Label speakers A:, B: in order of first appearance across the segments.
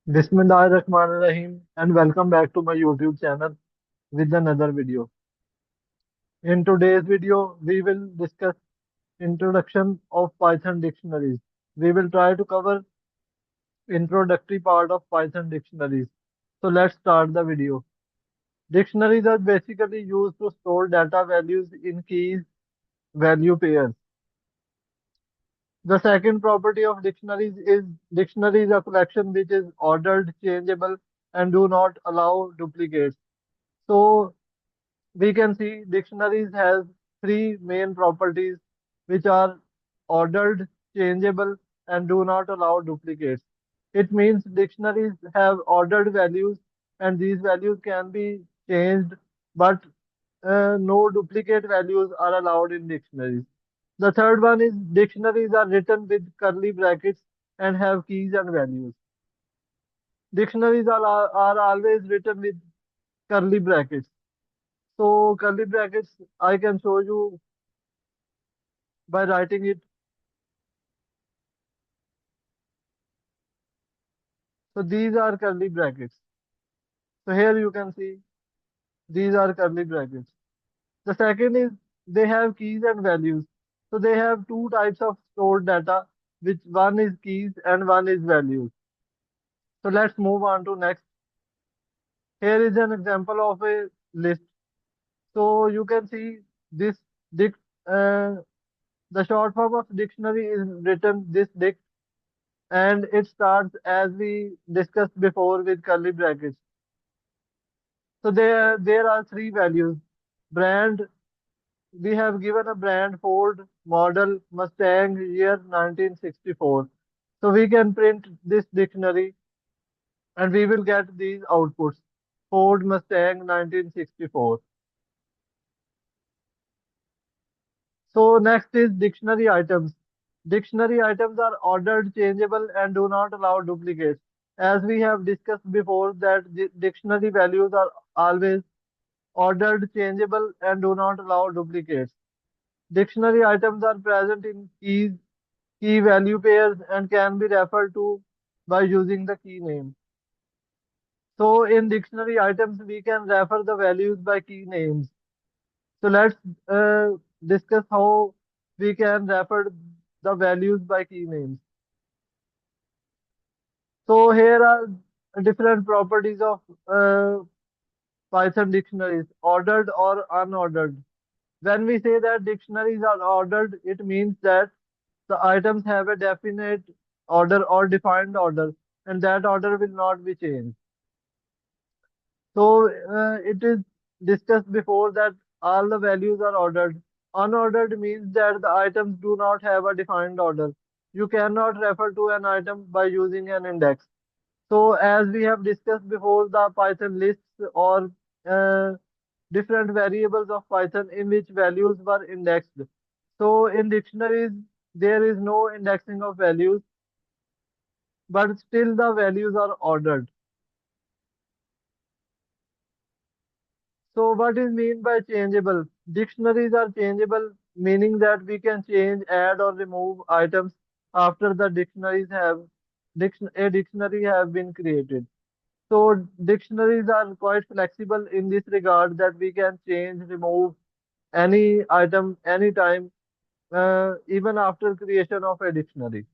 A: Bismillahirrahmanirrahim and welcome back to my YouTube channel with another video. In today's video, we will discuss introduction of Python dictionaries. We will try to cover introductory part of Python dictionaries. So let's start the video. Dictionaries are basically used to store data values in keys value pairs. The second property of dictionaries is dictionary is a collection which is ordered, changeable, and do not allow duplicates. So we can see dictionaries has three main properties which are ordered, changeable, and do not allow duplicates. It means dictionaries have ordered values and these values can be changed, but no duplicate values are allowed in dictionaries. The third one is dictionaries are written with curly brackets and have keys and values. Dictionaries are always written with curly brackets. So curly brackets, I can show you by writing it. So these are curly brackets. So here you can see these are curly brackets. The second is they have keys and values. So they have two types of stored data, which one is keys and one is values. So let's move on to next. Here is an example of a list. So you can see this dic uh, the short form of dictionary is written this dict and it starts as we discussed before with curly brackets. So there are three values. Brand, we have given a brand Ford model Mustang year 1964. So we can print this dictionary and we will get these outputs. Ford Mustang 1964. So next is dictionary items. Dictionary items are ordered, changeable, and do not allow duplicates. As we have discussed before, that dictionary values are always ordered, changeable, and do not allow duplicates. Dictionary items are present in keys, key value pairs, and can be referred to by using the key name. So in dictionary items, we can refer the values by key names. So let's uh, discuss how we can refer the values by key names. So here are different properties of Python dictionaries, ordered or unordered. When we say that dictionaries are ordered, it means that the items have a definite order or defined order, and that order will not be changed. So it is discussed before that all the values are ordered. Unordered means that the items do not have a defined order. You cannot refer to an item by using an index. So as we have discussed before, the Python lists or uh, different variables of Python in which values were indexed. So in dictionaries, there is no indexing of values, but still the values are ordered. So what is mean by changeable? Dictionaries are changeable, meaning that we can change, add or remove items after the a dictionary have been created. So dictionaries are quite flexible in this regard that we can change, remove any item anytime, even after creation of a dictionary.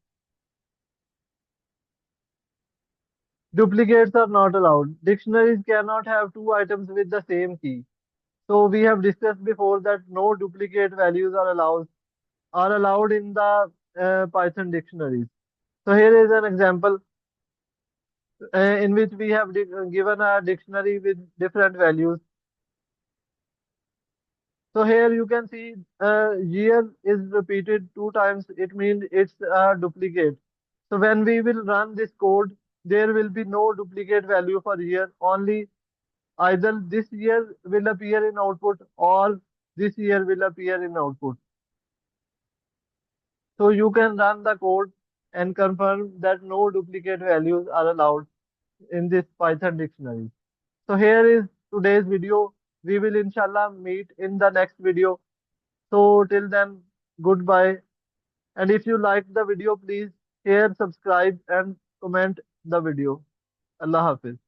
A: Duplicates are not allowed. Dictionaries cannot have two items with the same key. So we have discussed before that no duplicate values are allowed in the Python dictionaries. So here is an example in which we have given a dictionary with different values. So here you can see year is repeated two times. It means it's a duplicate. So when we will run this code, there will be no duplicate value for year. Only either this year will appear in output or this year will appear in output. So you can run the code and confirm that no duplicate values are allowed in this Python dictionary. So here is today's video. We will inshallah meet in the next video. So till then, goodbye. And if you like the video, please share, subscribe, and comment the video. Allah Hafiz.